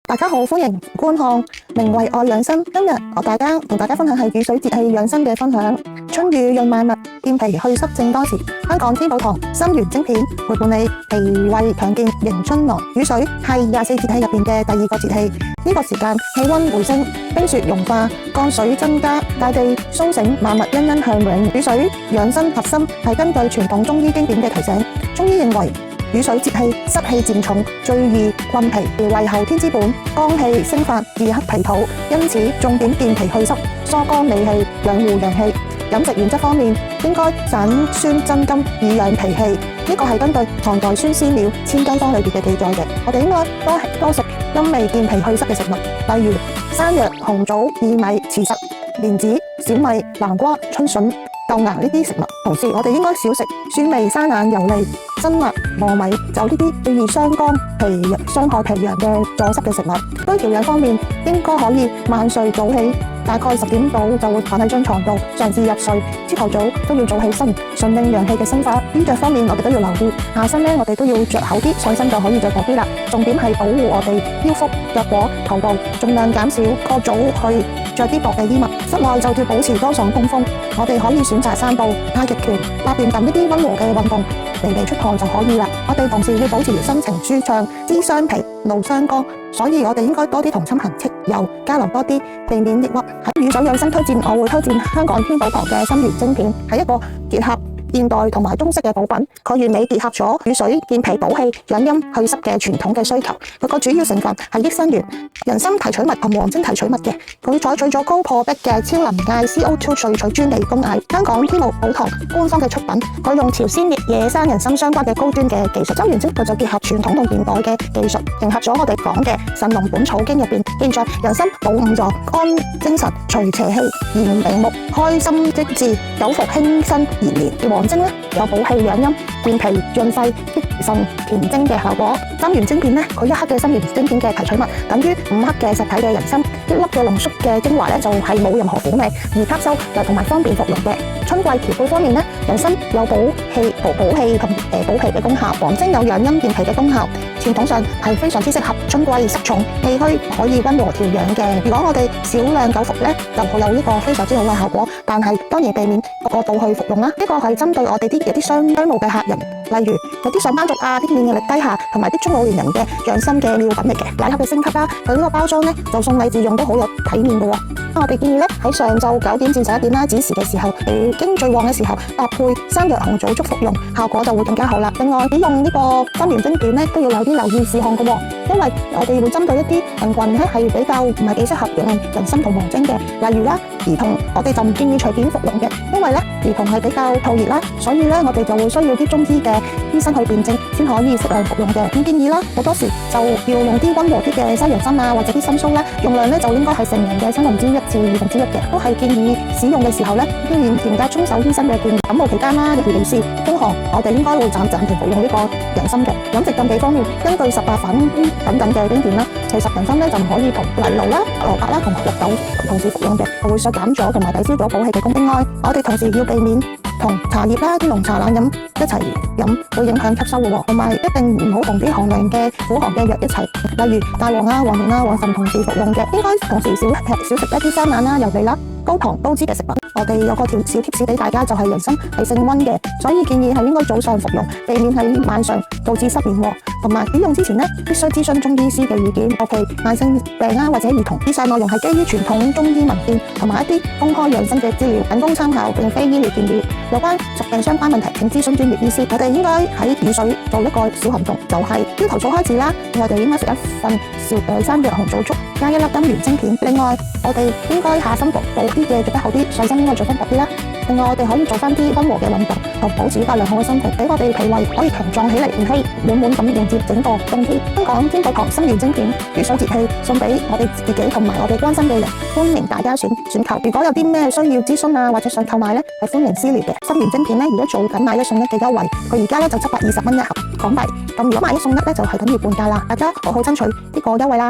大家好，歡迎觀看名為愛養生。今日同大家分享係雨水節氣養生嘅分享。春雨潤萬物，健脾去濕正當時。香港天寶堂參元精片陪伴你脾胃強健迎春來。雨水係24節氣入邊嘅第二個節氣，呢個時間氣溫回升，冰雪融化，降水增加，大地蘇醒，萬物欣欣向榮。雨水養生核心係根據傳統中醫經典嘅提醒，中醫認為雨水節氣濕氣漸重，最易困脾，為後天之本，剛氣生發，易克脾土，因此重點健脾去濕，疏肝理氣，養護陽氣。飲食原則方面，應該散酸增甘，以養脾氣。呢個係根據唐代孫思邈《千金方》裏邊嘅記載嘅。我哋應該多食甘味健脾去濕嘅食物，例如山藥、紅棗、薏米、茨實、蓮子、小米、南瓜、春筍、豆芽呢啲食物。同時，我哋應該少食酸味、生冷、油膩、辛辣、糯米、酒呢啲最易傷肝、傷害脾陽嘅阻塞嘅食物。對調養方面，應該可以晚睡早起，大概10點到就會躺喺張床度，嘗試入睡。朝頭早都要早起身，順應陽氣嘅生發。衣着方面，我哋都要留意，下身我哋都要着厚啲，上身就可以着薄啲啦。重點係保護我哋腰腹、腳踝、頭部，盡量減少過早去着啲薄嘅衣物。室內就要保持多爽通風，我哋可以選擇散步、太極拳、踏澱等呢啲溫和嘅運動，微微出汗就可以啦。我哋同時要保持心情舒暢，滋傷脾，怒傷肝，所以我哋應該多啲同親朋戚友交流多啲，避免抑鬱。喺雨水養生推薦，我會推薦香港天寶堂嘅參元精片，係一個結合現代同埋中式嘅補品，佢完美結合咗雨水健脾補氣、養陰去濕嘅傳統嘅需求。佢個主要成分係益生元、人參提取物同黃精提取物嘅。佢採取咗高破壁嘅超臨界 CO2 萃取專利工藝，香港天寶堂官方嘅出品。佢用朝鮮野生人參相關嘅高端嘅技術。參元精佢就結合傳統同現代嘅技術，迎合咗我哋講嘅《神農本草經》入邊記載，人參補五臟、安精神、除邪氣、延明目、開心積志、久服輕身延年。黃精有補氣養陰、健脾潤肺、益腎填精嘅效果。參元精片佢1克嘅參元精片嘅提取物等於5克嘅實體嘅人參，一粒嘅濃縮嘅精華就係冇任何苦味，易吸收又同埋方便服用嘅。春季調配方面人參有補氣同補脾嘅功效，黃精有養陰健脾嘅功效，傳統上係非常之適合春季濕重氣虛可以溫和調養嘅。如果我哋少量久服就會有呢個非常之好嘅效果，但係當然避免過度去服用啦。呢個係針對我哋有啲商務嘅客人，例如有啲上班族啲免疫力低下，同埋啲中老年人嘅養生嘅妙品嚟嘅。禮盒嘅升級啦，佢呢個包裝就送禮自用都好有體面嘅喎。我哋建議喺上晝9點至11點子時嘅時候，脾經最旺嘅時候，搭配山藥紅棗粥服用，效果就會更加好啦。另外，使用呢個參元精片都要有啲留意事項嘅喎，因為我哋會針對一啲人群係比較唔係幾適合用人參同黃精嘅，例如兒童，我哋就唔建議隨便服用嘅，因為兒童係比較燥熱啦，所以我哋就會需要啲中醫嘅醫生去辨證先可以適量服用嘅。咁建議好多時就要用啲溫和啲嘅西洋參或者啲參蘇用量就應該係成人嘅1/3至1/2嘅，都係建議使用嘅時候應嚴格遵守醫生嘅建議。感冒期間如療事、風寒，我哋應該會暫停服用呢個人參嘅。飲食禁忌方面，根據18反等嘅經典其實人參就唔可以同藜蘆、蘿蔔同綠豆同時服用嘅，會削減咗同埋抵消咗補氣嘅功能。另外，我哋同時要避免同茶葉啲濃茶冷飲一齊飲，會影響吸收嘅喎。同埋一定唔好同啲寒涼嘅苦寒嘅藥一齊，例如大黃、黃連、黃神同時服用嘅。應該同時少食一啲生冷、油膩、高糖高脂嘅食物。我哋有個小貼士俾大家，就係人參係性溫嘅，所以建議係應該早上服用，避免喺晚上導致失眠。同埋使用之前必須諮詢中醫師嘅意見，尤其慢性病或者兒童。以上內容係基於傳統中醫文獻同埋一啲公開養生嘅資料，僅供參考，並非醫療建議。有關疾病相關問題，請諮詢專業醫師。我哋應該喺雨水做一個小行動，就係朝頭早開始啦。我哋應該食一份山藥紅棗粥，加1粒參元精片。另外，我哋應該下身薄啲嘅着得厚啲，上身應該着得薄啲啦。另外，我哋可以做翻啲溫和嘅運動，同保持一個良好嘅身體，俾我哋脾胃可以強壯起嚟，元氣滿滿咁迎接整個冬天。香港天寶堂參元精片雨水節氣送俾我哋自己同埋我哋關心嘅人，歡迎大家選購。如果有啲咩需要諮詢或者想購買係歡迎私聊嘅。參元精片而家做緊買1送1嘅優惠，佢而家就720蚊一盒港幣，咁如果買1送1就係等於半價啦。大家好好爭取呢個優惠啦！